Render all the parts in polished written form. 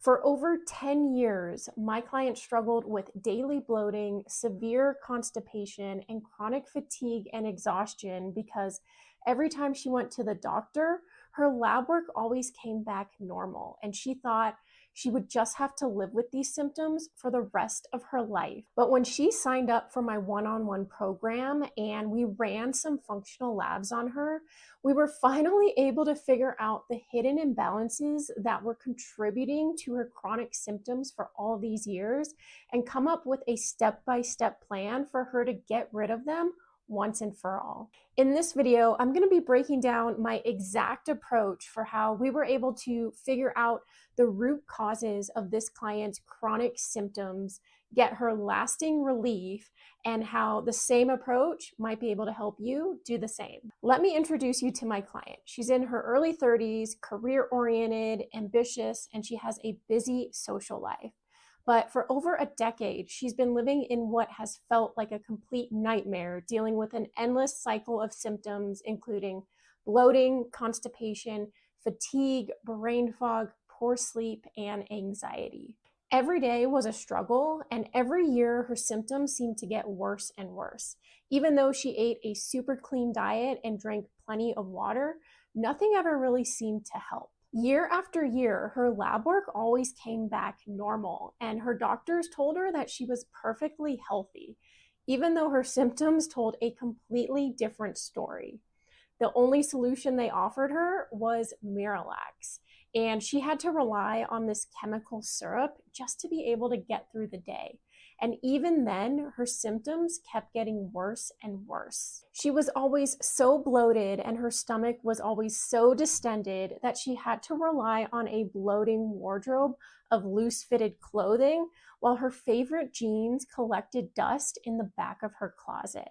For over 10 years, my client struggled with daily bloating, severe constipation, and chronic fatigue and exhaustion because every time she went to the doctor, her lab work always came back normal, and she thought she would just have to live with these symptoms for the rest of her life. But when she signed up for my one-on-one program and we ran some functional labs on her, we were finally able to figure out the hidden imbalances that were contributing to her chronic symptoms for all these years and come up with a step-by-step plan for her to get rid of them once and for all. In this video, I'm going to be breaking down my exact approach for how we were able to figure out the root causes of this client's chronic symptoms, get her lasting relief, and how the same approach might be able to help you do the same. Let me introduce you to my client. She's in her early 30s, career-oriented, ambitious, and she has a busy social life. But for over a decade, she's been living in what has felt like a complete nightmare, dealing with an endless cycle of symptoms, including bloating, constipation, fatigue, brain fog, poor sleep, and anxiety. Every day was a struggle, and every year her symptoms seemed to get worse and worse. Even though she ate a super clean diet and drank plenty of water, nothing ever really seemed to help. Year after year, her lab work always came back normal, and her doctors told her that she was perfectly healthy, even though her symptoms told a completely different story. The only solution they offered her was Miralax, and she had to rely on this chemical syrup just to be able to get through the day. And even then, her symptoms kept getting worse and worse. She was always so bloated and her stomach was always so distended that she had to rely on a bloating wardrobe of loose-fitted clothing while her favorite jeans collected dust in the back of her closet.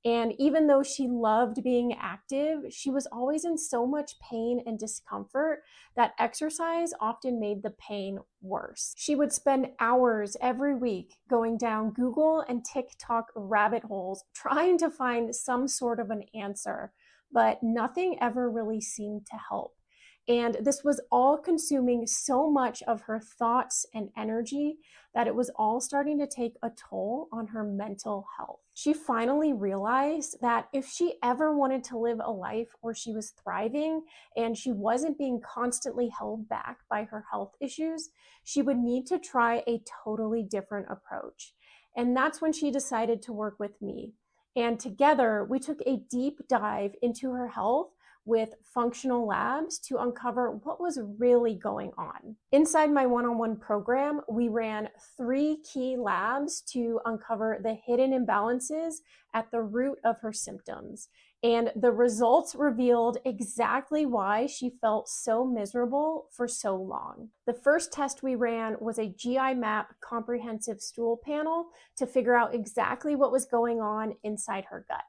And even though she loved being active, she was always in so much pain and discomfort that exercise often made the pain worse. She would spend hours every week going down Google and TikTok rabbit holes trying to find some sort of an answer, but nothing ever really seemed to help. And this was all consuming so much of her thoughts and energy that it was all starting to take a toll on her mental health. She finally realized that if she ever wanted to live a life where she was thriving and she wasn't being constantly held back by her health issues, she would need to try a totally different approach. And that's when she decided to work with me. And together, we took a deep dive into her health with functional labs to uncover what was really going on. Inside my one-on-one program, we ran 3 key labs to uncover the hidden imbalances at the root of her symptoms. And the results revealed exactly why she felt so miserable for so long. The first test we ran was a GI map comprehensive stool panel to figure out exactly what was going on inside her gut.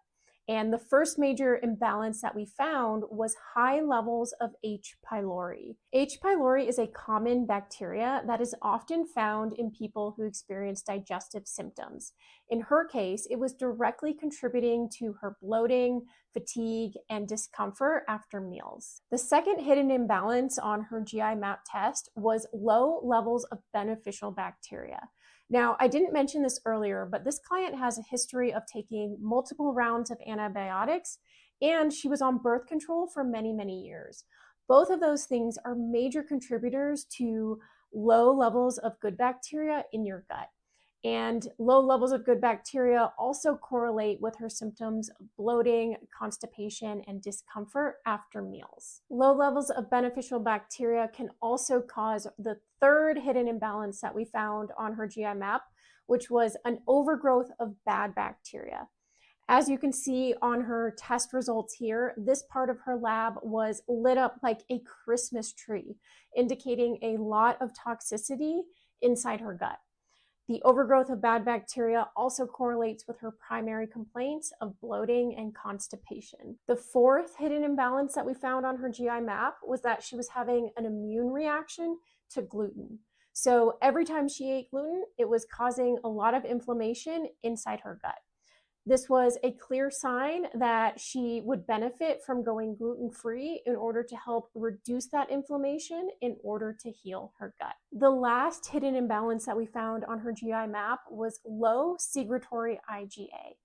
And the first major imbalance that we found was high levels of H. pylori. H. pylori is a common bacteria that is often found in people who experience digestive symptoms. In her case, it was directly contributing to her bloating, fatigue, and discomfort after meals. The second hidden imbalance on her GI map test was low levels of beneficial bacteria. Now, I didn't mention this earlier, but this client has a history of taking multiple rounds of antibiotics, and she was on birth control for many, many years. Both of those things are major contributors to low levels of good bacteria in your gut. And low levels of good bacteria also correlate with her symptoms of bloating, constipation, and discomfort after meals. Low levels of beneficial bacteria can also cause the third hidden imbalance that we found on her GI map, which was an overgrowth of bad bacteria. As you can see on her test results here, this part of her lab was lit up like a Christmas tree, indicating a lot of toxicity inside her gut. The overgrowth of bad bacteria also correlates with her primary complaints of bloating and constipation. The fourth hidden imbalance that we found on her GI map was that she was having an immune reaction to gluten. So every time she ate gluten, it was causing a lot of inflammation inside her gut. This was a clear sign that she would benefit from going gluten-free in order to help reduce that inflammation in order to heal her gut. The last hidden imbalance that we found on her GI map was low secretory IgA.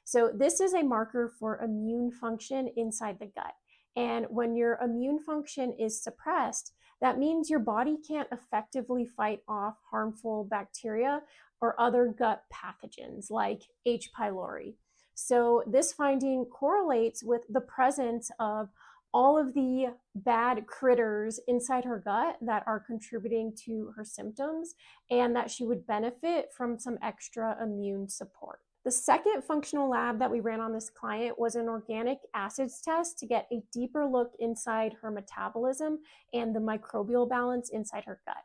So this is a marker for immune function inside the gut. And when your immune function is suppressed, that means your body can't effectively fight off harmful bacteria or other gut pathogens like H. pylori. So this finding correlates with the presence of all of the bad critters inside her gut that are contributing to her symptoms, and that she would benefit from some extra immune support. The second functional lab that we ran on this client was an organic acids test to get a deeper look inside her metabolism and the microbial balance inside her gut.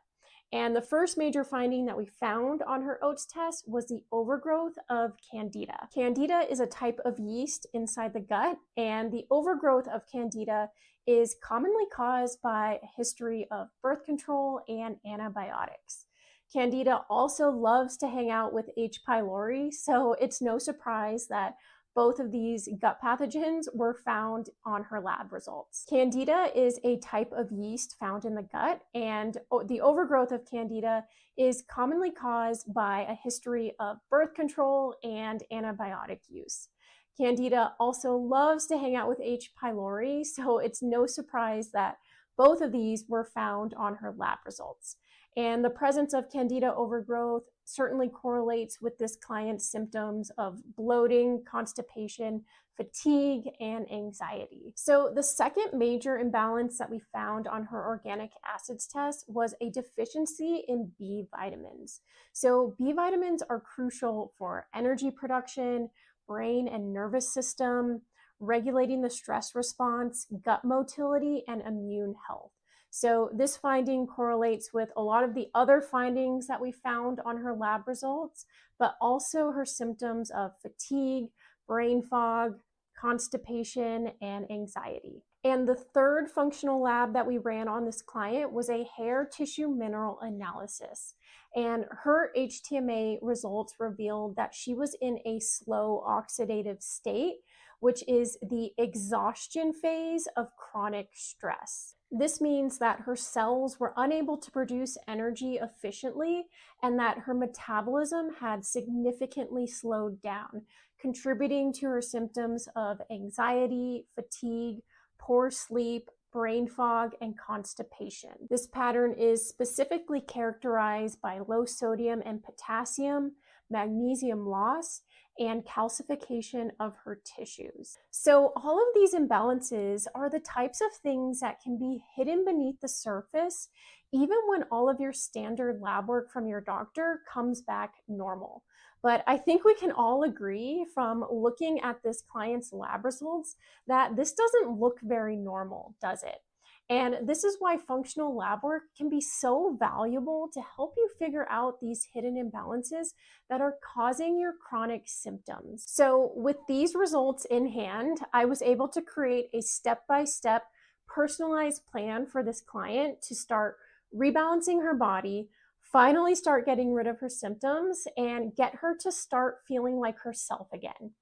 And the first major finding that we found on her oats test was the overgrowth of Candida. Candida is a type of yeast inside the gut, and the overgrowth of Candida is commonly caused by a history of birth control and antibiotics. Candida also loves to hang out with H. pylori, so it's no surprise that both of these gut pathogens were found on her lab results. Candida is a type of yeast found in the gut, and the overgrowth of Candida is commonly caused by a history of birth control and antibiotic use. Candida also loves to hang out with H. pylori, so it's no surprise that both of these were found on her lab results. And the presence of Candida overgrowth certainly correlates with this client's symptoms of bloating, constipation, fatigue, and anxiety. So the second major imbalance that we found on her organic acids test was a deficiency in B vitamins. So B vitamins are crucial for energy production, brain and nervous system, regulating the stress response, gut motility, and immune health. So this finding correlates with a lot of the other findings that we found on her lab results, but also her symptoms of fatigue, brain fog, constipation, and anxiety. And the third functional lab that we ran on this client was a hair tissue mineral analysis. And her HTMA results revealed that she was in a slow oxidative state, which is the exhaustion phase of chronic stress. This means that her cells were unable to produce energy efficiently and that her metabolism had significantly slowed down, contributing to her symptoms of anxiety, fatigue, poor sleep, brain fog, and constipation. This pattern is specifically characterized by low sodium and potassium, magnesium loss, and calcification of her tissues. So all of these imbalances are the types of things that can be hidden beneath the surface, even when all of your standard lab work from your doctor comes back normal. But I think we can all agree from looking at this client's lab results that this doesn't look very normal, does it? And this is why functional lab work can be so valuable to help you figure out these hidden imbalances that are causing your chronic symptoms. So with these results in hand, I was able to create a step-by-step personalized plan for this client to start rebalancing her body, finally start getting rid of her symptoms, and get her to start feeling like herself again.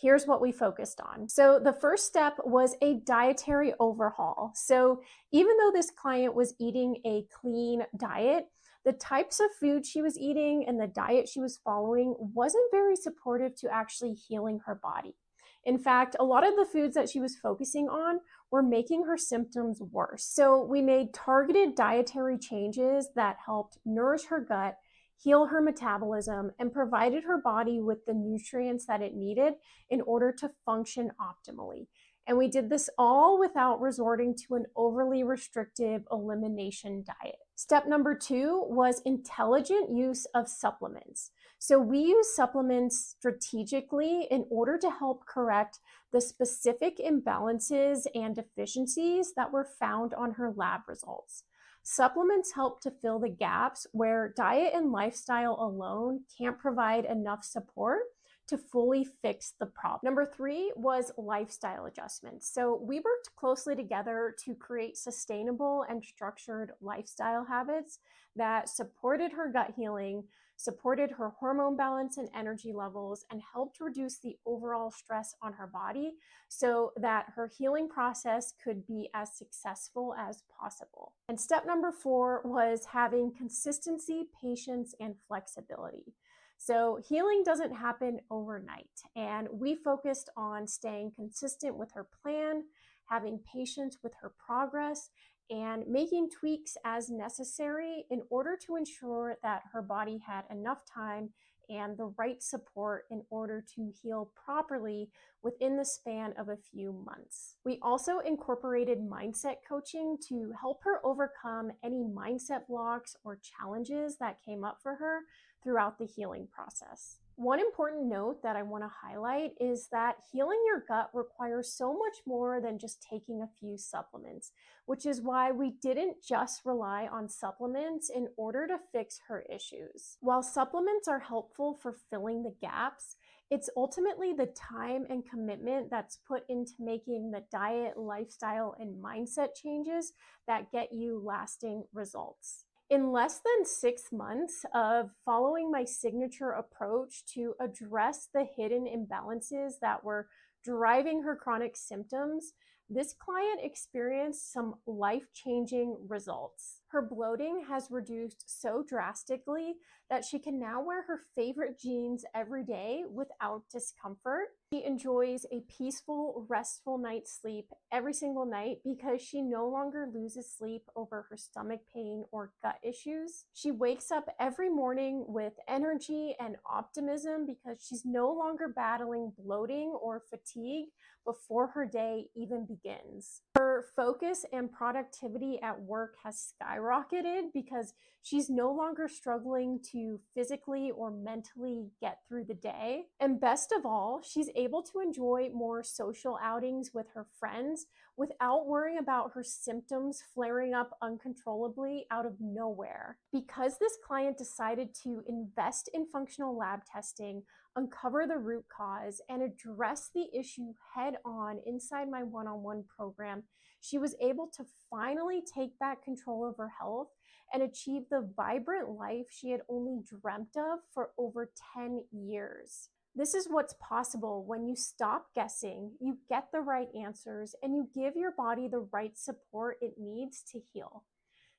Here's what we focused on. So the first step was a dietary overhaul. So even though this client was eating a clean diet, the types of food she was eating and the diet she was following wasn't very supportive to actually healing her body. In fact, a lot of the foods that she was focusing on were making her symptoms worse. So we made targeted dietary changes that helped nourish her gut, heal her metabolism, and provided her body with the nutrients that it needed in order to function optimally. And we did this all without resorting to an overly restrictive elimination diet. Step number 2 was intelligent use of supplements. So we use supplements strategically in order to help correct the specific imbalances and deficiencies that were found on her lab results. Supplements help to fill the gaps where diet and lifestyle alone can't provide enough support to fully fix the problem. Number 3 was lifestyle adjustments. So we worked closely together to create sustainable and structured lifestyle habits that supported her gut healing, supported her hormone balance and energy levels, and helped reduce the overall stress on her body so that her healing process could be as successful as possible. And step number 4 was having consistency, patience, and flexibility. So healing doesn't happen overnight, and we focused on staying consistent with her plan, having patience with her progress, and making tweaks as necessary in order to ensure that her body had enough time and the right support in order to heal properly within the span of a few months. We also incorporated mindset coaching to help her overcome any mindset blocks or challenges that came up for her throughout the healing process. One important note that I want to highlight is that healing your gut requires so much more than just taking a few supplements, which is why we didn't just rely on supplements in order to fix her issues. While supplements are helpful for filling the gaps, it's ultimately the time and commitment that's put into making the diet, lifestyle, and mindset changes that get you lasting results. In less than 6 months of following my signature approach to address the hidden imbalances that were driving her chronic symptoms, this client experienced some life-changing results. Her bloating has reduced so drastically that she can now wear her favorite jeans every day without discomfort. She enjoys a peaceful, restful night's sleep every single night because she no longer loses sleep over her stomach pain or gut issues. She wakes up every morning with energy and optimism because she's no longer battling bloating or fatigue before her day even begins. Her focus and productivity at work has skyrocketed because she's no longer struggling to physically or mentally get through the day. And best of all, she's able to enjoy more social outings with her friends without worrying about her symptoms flaring up uncontrollably out of nowhere. Because this client decided to invest in functional lab testing, uncover the root cause, and address the issue head on inside my one-on-one program, she was able to finally take back control of her health and achieve the vibrant life she had only dreamt of for over 10 years. This is what's possible when you stop guessing, you get the right answers, and you give your body the right support it needs to heal.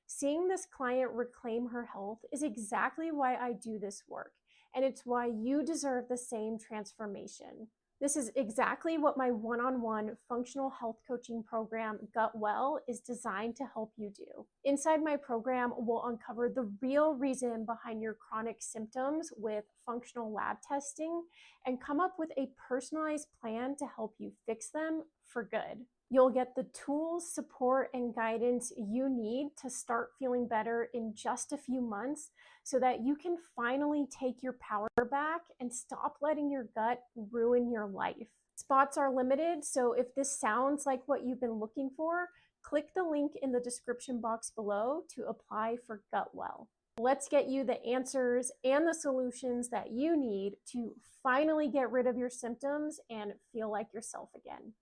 Seeing this client reclaim her health is exactly why I do this work, and it's why you deserve the same transformation. This is exactly what my one-on-one functional health coaching program, Gut Well, is designed to help you do. Inside my program, we'll uncover the real reason behind your chronic symptoms with functional lab testing and come up with a personalized plan to help you fix them for good. You'll get the tools, support, and guidance you need to start feeling better in just a few months so that you can finally take your power back and stop letting your gut ruin your life. Spots are limited, so if this sounds like what you've been looking for, click the link in the description box below to apply for Gut Well. Let's get you the answers and the solutions that you need to finally get rid of your symptoms and feel like yourself again.